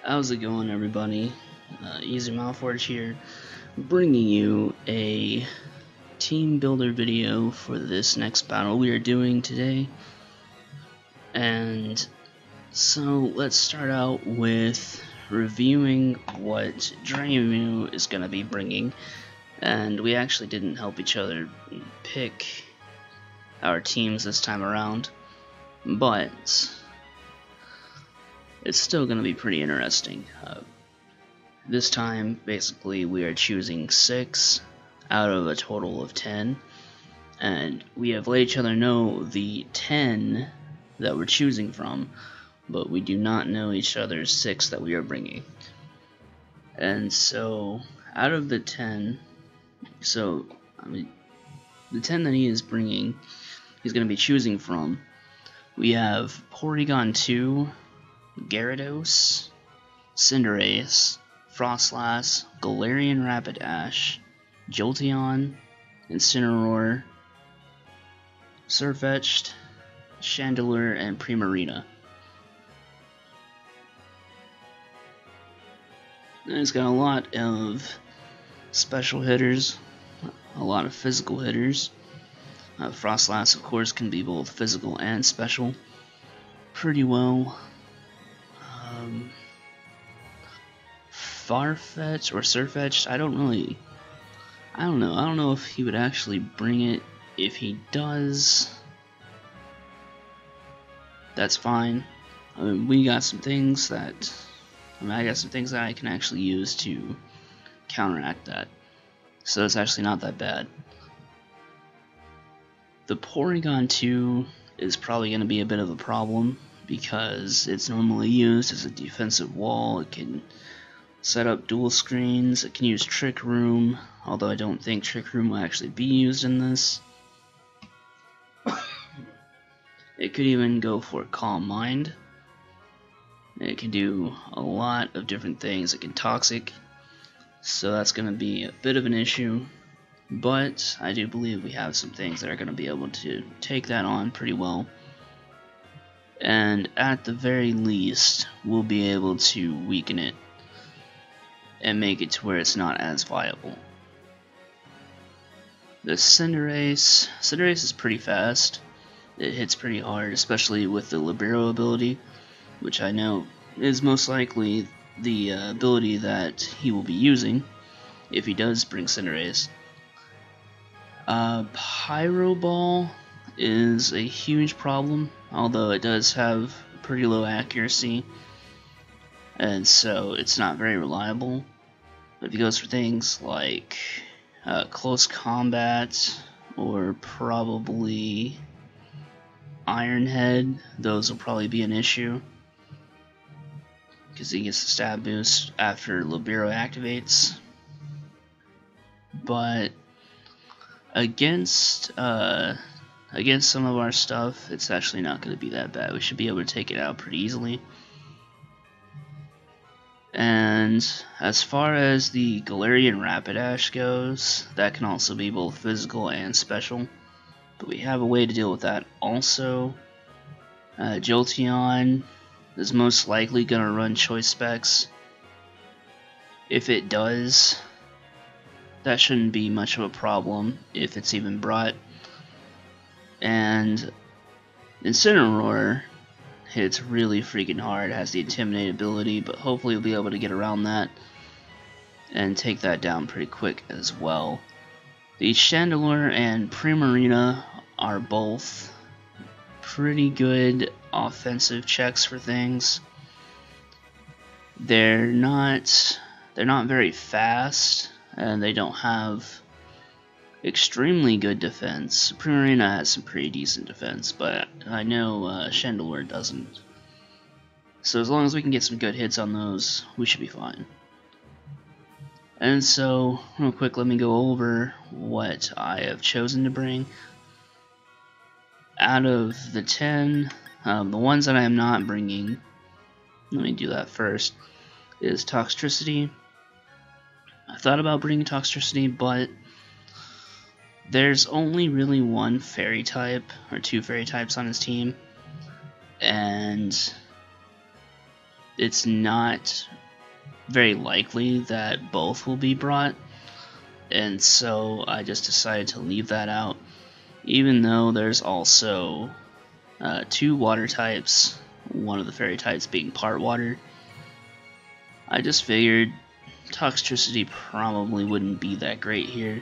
How's it going, everybody? Easy Malforge here, bringing you a team builder video for this next battle we are doing today. And so let's start out with reviewing what Dremu is going to be bringing. And we actually didn't help each other pick our teams this time around, but it's still going to be pretty interesting. This time, basically, we are choosing 6 out of a total of 10, and we have let each other know the 10 that we're choosing from, but we do not know each other's 6 that we are bringing. And so, out of the 10, the 10 that he is bringing, he's going to be choosing from, we have Porygon 2, Gyarados, Cinderace, Frostlass, Galarian Rapidash, Jolteon, Incineroar, SwSh, Chandelure, and Primarina. And it's got a lot of special hitters, a lot of physical hitters. Frostlass, of course, can be both physical and special pretty well. Farfetch or SwSh, I don't know. I don't know if he would actually bring it. If he does, that's fine. We got some things that, I got some things that I can actually use to counteract that. So it's actually not that bad. The Porygon 2 is probably going to be a bit of a problem because it's normally used as a defensive wall. It can set up dual screens, it can use Trick Room, although I don't think Trick Room will actually be used in this. It could even go for Calm Mind. It can do a lot of different things. It can Toxic, so that's going to be a bit of an issue, but I do believe we have some things that are going to be able to take that on pretty well. And at the very least, we'll be able to weaken it and make it to where it's not as viable. The Cinderace is pretty fast. It hits pretty hard, especially with the Libero ability, which I know is most likely the ability that he will be using if he does bring Cinderace. Pyro Ball is a huge problem, although it does have pretty low accuracy, and so it's not very reliable. But if he goes for things like close combat or probably Iron Head, those will probably be an issue because he gets the stab boost after Libero activates. But against some of our stuff, it's actually not going to be that bad. We should be able to take it out pretty easily. And as far as the Galarian Rapidash goes, that can also be both physical and special, but we have a way to deal with that also. Jolteon is most likely going to run Choice Specs. If it does, that shouldn't be much of a problem if it's even brought. And Incineroar hits really freaking hard, has the Intimidate ability, but hopefully we'll be able to get around that and take that down pretty quick as well. The Chandelure and Primarina are both pretty good offensive checks for things. They're not very fast, and they don't have extremely good defense. Primarina has some pretty decent defense, but I know Chandelure doesn't. So as long as we can get some good hits on those, we should be fine. And so, real quick, let me go over what I have chosen to bring. Out of the 10, the ones that I am not bringing, let me do that first, is Toxtricity. I thought about bringing Toxtricity, but there's only really one fairy type, or 2 fairy types on his team, and it's not very likely that both will be brought, and so I just decided to leave that out, even though there's also 2 water types, one of the fairy types being part water. I just figured toxicity probably wouldn't be that great here.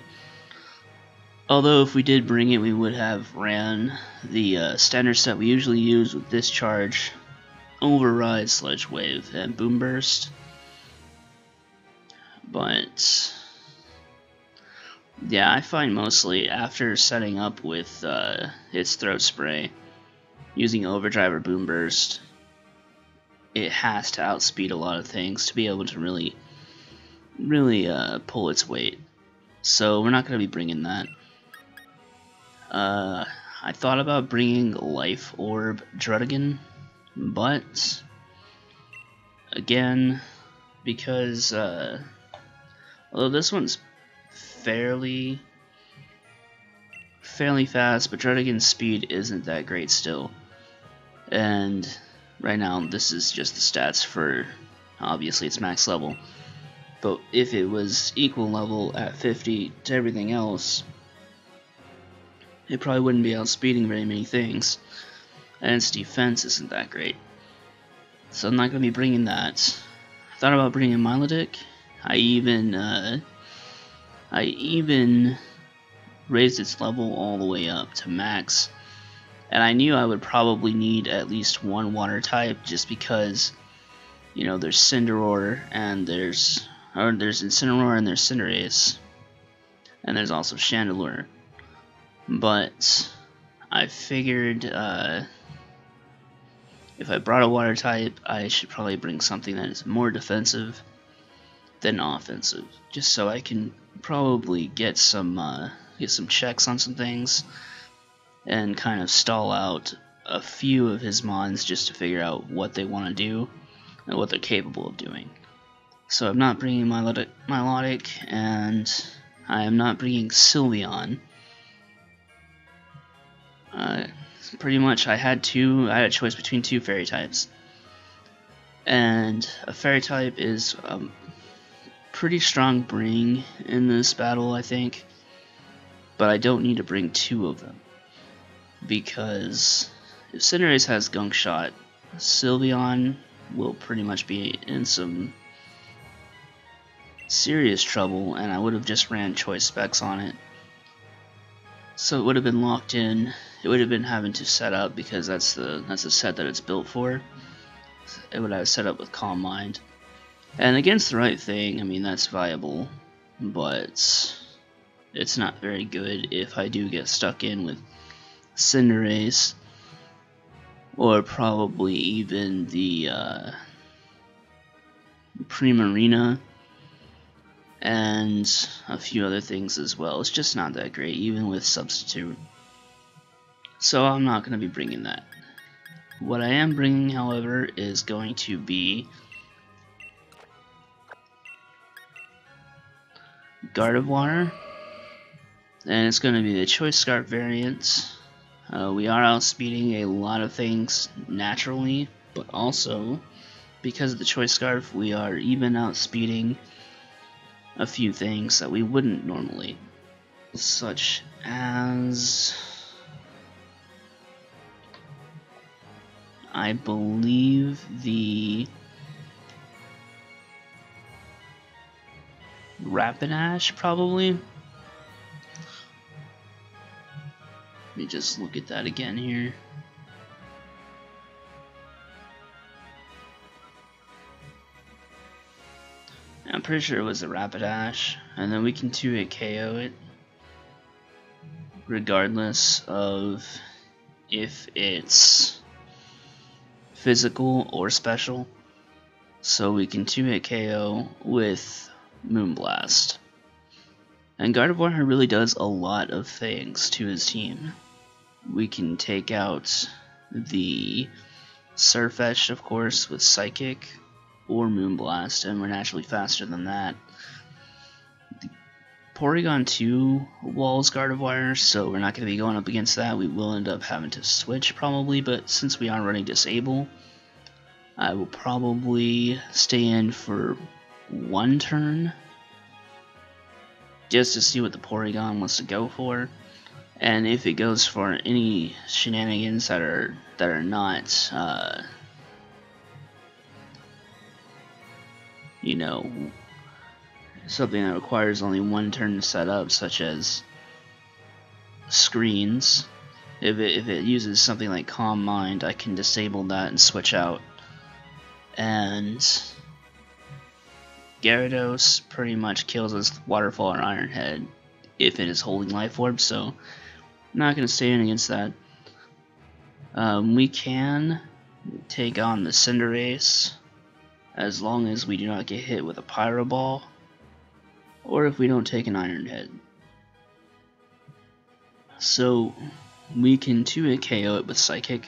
Although if we did bring it, we would have ran the standard set we usually use with Discharge, Override, Sludge Wave, and Boom Burst. But yeah, I find mostly after setting up with its Throat Spray, using Overdrive or Boom Burst, it has to outspeed a lot of things to be able to really pull its weight. So we're not going to be bringing that. I thought about bringing Life Orb Druddigan, but again, because although this one's fairly fast, but Druddigan's speed isn't that great still. And right now, this is just the stats for, obviously it's max level. But if it was equal level at 50 to everything else, it probably wouldn't be outspeeding very many things. And its defense isn't that great. So I'm not going to be bringing that. I thought about bringing Milotic. I even raised its level all the way up to max. And I knew I would probably need at least one water type, just because, you know, there's Incineroar and there's Cinderace, and there's also Chandelure. But I figured if I brought a water type, I should probably bring something that is more defensive than offensive, just so I can probably get some checks on some things, and kind of stall out a few of his mons just to figure out what they want to do and what they're capable of doing. So I'm not bringing Milotic, and I am not bringing Sylveon. Pretty much I had a choice between 2 fairy types, and a fairy type is pretty strong bring in this battle, I think, but I don't need to bring 2 of them, because if Cinderace has Gunk Shot, Sylveon will pretty much be in some serious trouble, and I would have just ran choice specs on it. So it would have been locked in. It would have been having to set up, because that's the set that it's built for. It would have set up with Calm Mind. And against the right thing, I mean, that's viable, but it's not very good if I do get stuck in with Cinderace, or probably even the Primarina, and a few other things as well. It's just not that great, even with Substitute. So I'm not going to be bringing that. What I am bringing, however, is going to be Gardevoir, and it's going to be the Choice Scarf variant. We are outspeeding a lot of things naturally, but also because of the Choice Scarf, we are even outspeeding a few things that we wouldn't normally, such as, I believe, the Rapidash, probably. Let me just look at that again here. I'm pretty sure it was the Rapidash, and then we can 2-hit KO it, regardless of if it's physical or special. So we can 2-hit KO with Moonblast. And Gardevoir really does a lot of things to his team. We can take out the Surfetch'd, of course, with Psychic or Moonblast, and we're naturally faster than that. The Porygon 2 walls Gardevoir, so we're not going to be going up against that. We will end up having to switch probably, but since we are running Disable, I will probably stay in for one turn just to see what the Porygon wants to go for, and if it goes for any shenanigans that are not you know, something that requires only one turn to set up, such as screens. If it uses something like Calm Mind, I can disable that and switch out. And Gyarados pretty much kills us with Waterfall or Iron Head if it is holding Life Orb, so I'm not going to stay in against that. We can take on the Cinderace as long as we do not get hit with a Pyro Ball, or if we don't take an Iron Head. So we can 2-hit KO it with Psychic.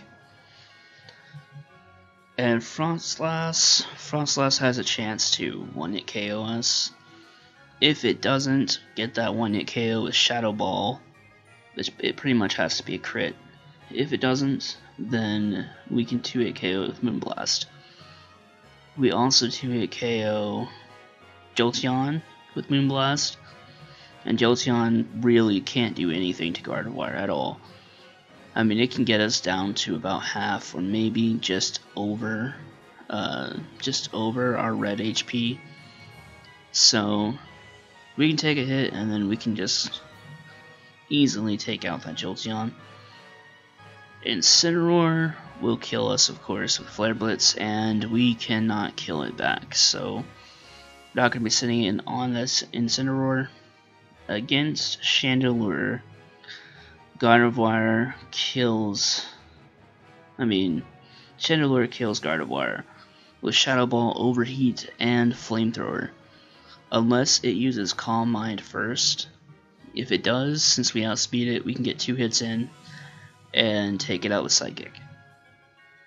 And Frostlass has a chance to 1-hit KO us. If it doesn't get that 1-hit KO with Shadow Ball, which it pretty much has to be a crit. If it doesn't, then we can 2-hit KO it with Moonblast. We also 2-hit KO Jolteon with Moonblast, and Jolteon really can't do anything to Gardevoir at all. I mean, it can get us down to about half, or maybe just over our red HP. So we can take a hit, and then we can just easily take out that Jolteon. Incineroar will kill us, of course, with Flare Blitz, and we cannot kill it back. So we're not going to be sitting in on this Incineroar. Against Chandelure, Gardevoir kills. Chandelure kills Gardevoir with Shadow Ball, Overheat, and Flamethrower, unless it uses Calm Mind first. If it does, since we outspeed it, we can get 2 hits in and take it out with Psychic.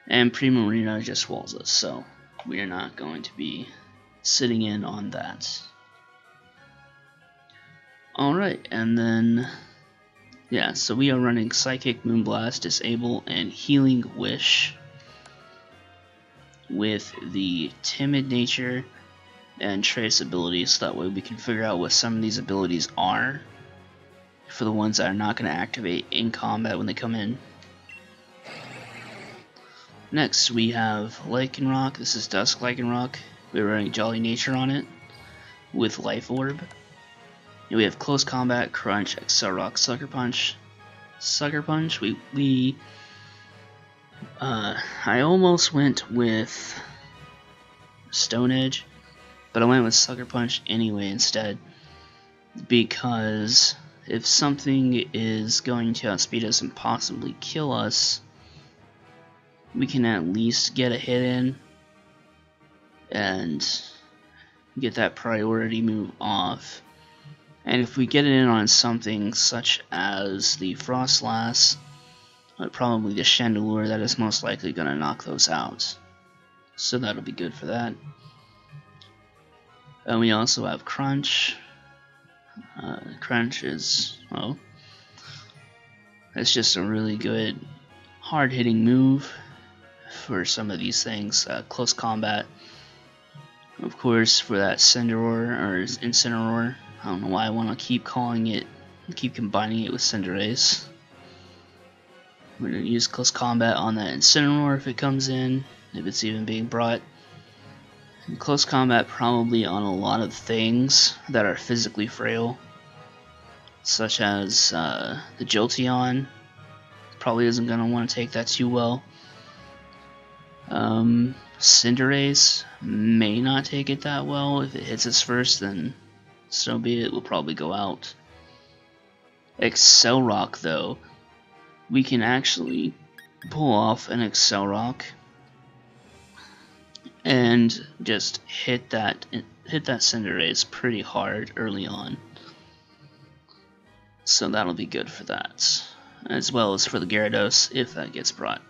And Primarina just walls us, so we are not going to be sitting in on that. Alright, and then, yeah, so we are running Psychic, Moonblast, Disable, and Healing Wish with the Timid Nature and Trace abilities, so that way we can figure out what some of these abilities are for the ones that are not going to activate in combat when they come in. Next we have Lichen Rock. This is Dusk Lichen Rock. We're running Jolly Nature on it with Life Orb. And we have Close Combat, Crunch, Excel Rock, Sucker Punch. Sucker Punch, I almost went with Stone Edge, but I went with Sucker Punch anyway instead, because if something is going to outspeed us and possibly kill us, we can at least get a hit in and get that priority move off. And if we get it in on something such as the Frostlass, but probably the Chandelure, that is most likely going to knock those out. So that'll be good for that. And we also have Crunch. Crunch is, well, it's just a really good hard-hitting move for some of these things. Close Combat, of course, for that Incineroar. I don't know why I want to keep combining it with Cinderace. We're going to use Close Combat on that Incineroar if it comes in, if it's even being brought. And Close Combat probably on a lot of things that are physically frail, such as the Jolteon. Probably isn't going to want to take that too well. Cinderace may not take it that well. If it hits us first, then so be it, will probably go out. Excel Rock, though, we can actually pull off an Excel Rock and just hit that Cinderace pretty hard early on. So that'll be good for that, as well as for the Gyarados if that gets brought.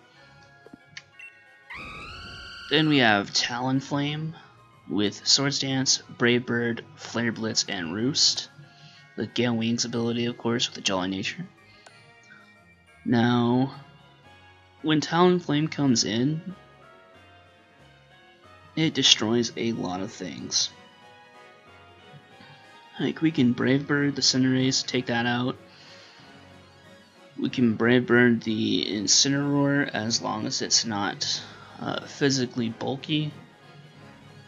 Then we have Talonflame with Swords Dance, Brave Bird, Flare Blitz, and Roost. The Gale Wings ability, of course, with the Jolly Nature. Now, when Talonflame comes in, it destroys a lot of things. Like, we can Brave Bird the Cinderace, take that out. We can Brave Bird the Incineroar as long as it's not physically bulky.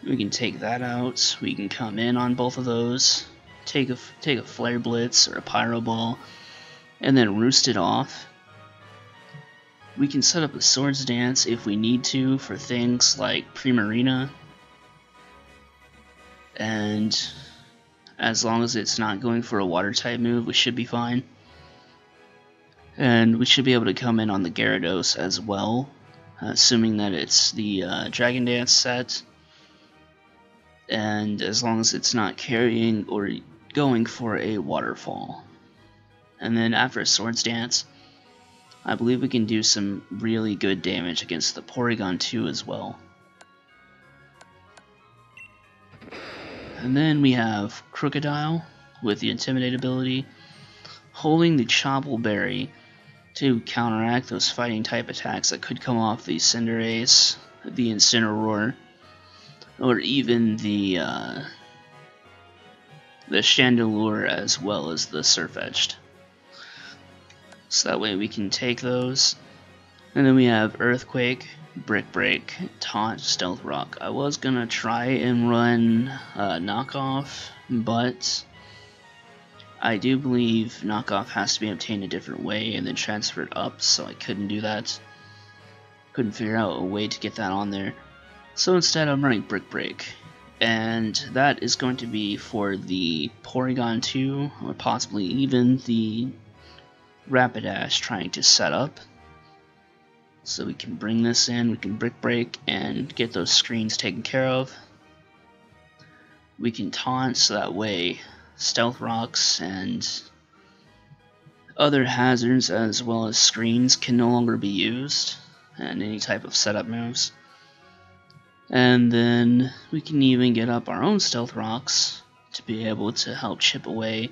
We can take that out. We can come in on both of those, take a Flare Blitz or a Pyro Ball, and then roost it off. We can set up a Swords Dance if we need to for things like Primarina, and as long as it's not going for a Water type move, we should be fine. And we should be able to come in on the Gyarados as well, assuming that it's the Dragon Dance set, and as long as it's not carrying or going for a Waterfall. And then after a Swords Dance, I believe we can do some really good damage against the Porygon 2 as well. And then we have Crocodile with the Intimidate ability, holding the Chople Berry to counteract those fighting type attacks that could come off the Cinderace, the Incineroar, or even the Chandelure as well as the Surfetched. So that way we can take those. And then we have Earthquake, Brick Break, Taunt, Stealth Rock. I was gonna try and run Knockoff, but I do believe Knockoff has to be obtained a different way and then transferred up, so I couldn't do that. Couldn't figure out a way to get that on there. So instead I'm running Brick Break, and that is going to be for the Porygon 2, or possibly even the Rapidash trying to set up. So we can bring this in, we can Brick Break and get those screens taken care of. We can Taunt, so that way Stealth Rocks and other hazards as well as screens can no longer be used, and any type of setup moves. And then we can even get up our own Stealth Rocks to be able to help chip away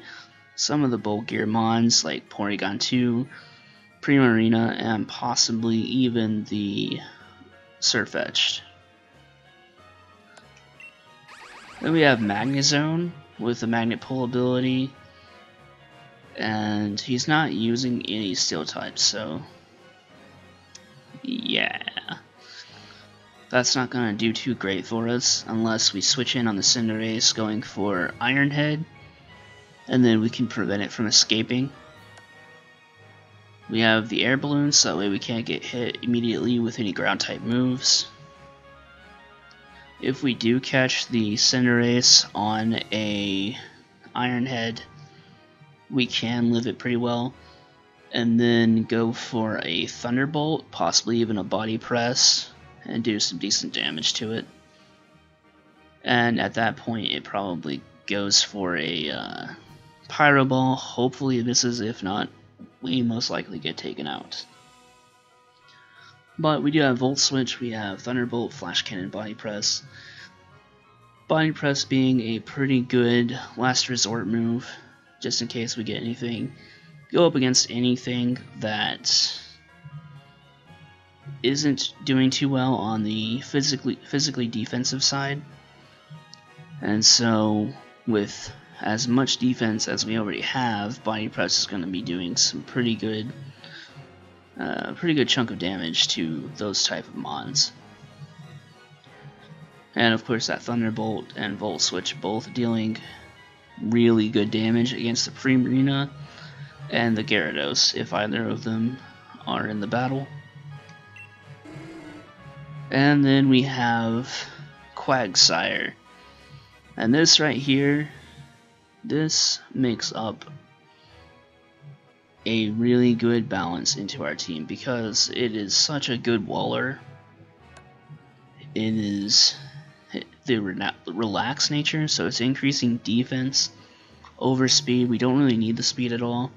some of the bulkier mons like Porygon 2, Primarina, and possibly even the Surfetched. Then we have Magnezone with the Magnet Pull ability, and he's not using any Steel types, so yeah. That's not going to do too great for us unless we switch in on the Cinderace going for Iron Head, and then we can prevent it from escaping. We have the Air Balloon, so that way we can't get hit immediately with any ground type moves. If we do catch the Cinderace on a Iron Head, we can live it pretty well, and then go for a Thunderbolt, possibly even a Body Press, and do some decent damage to it. And at that point it probably goes for a Pyro Ball. Hopefully it misses, if not, we most likely get taken out. But we do have Volt Switch, we have Thunderbolt, Flash Cannon, Body Press. Body Press being a pretty good last resort move, just in case we get anything. Go up against anything that isn't doing too well on the physically defensive side. And so with as much defense as we already have, Body Press is going to be doing some pretty good chunk of damage to those type of mons. And of course that Thunderbolt and Volt Switch both dealing really good damage against the Primarina and the Gyarados if either of them are in the battle. And then we have Quagsire. And this right here, this makes up a really good balance into our team because it is such a good waller. It is the relaxed nature, so it's increasing defense over speed. We don't really need the speed at all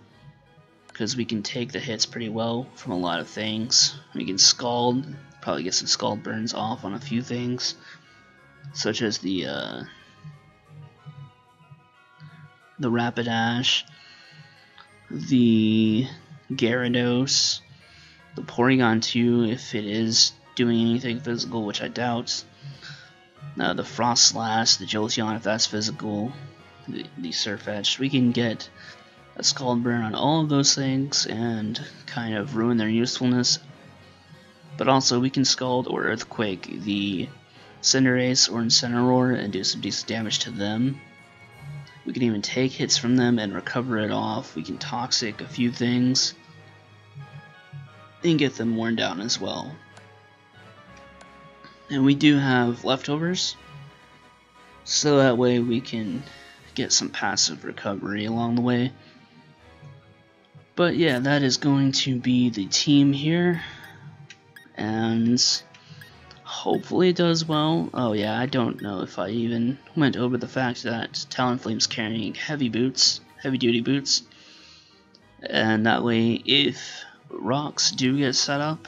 because we can take the hits pretty well from a lot of things. We can Scald, probably get some Scald burns off on a few things, such as the Rapidash, the Gyarados, the Porygon 2 if it is doing anything physical, which I doubt, the Frost Slash, the Jolteon if that's physical, the Surfetch. We can get a Scald Burn on all of those things and kind of ruin their usefulness. But also we can Scald or Earthquake the Cinderace or Incineroar and do some decent damage to them. We can even take hits from them and recover it off. We can Toxic a few things and get them worn down as well. And we do have leftovers, so that way we can get some passive recovery along the way. But yeah, that is going to be the team here, and hopefully it does well. Oh yeah, I don't know if I even went over the fact that Talonflame's carrying heavy duty boots, and that way if rocks do get set up,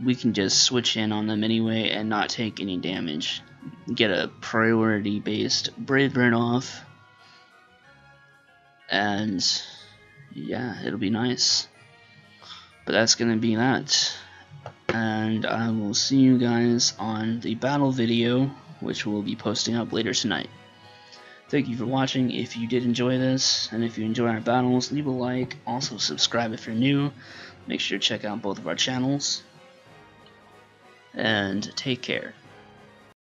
we can just switch in on them anyway and not take any damage. Get a priority based Brave Bird off, and yeah, it'll be nice. But that's gonna be that, and I will see you guys on the battle video, which we'll be posting up later tonight. Thank you for watching. If you did enjoy this, and if you enjoy our battles, leave a like. Also subscribe if you're new. Make sure to check out both of our channels, and take care.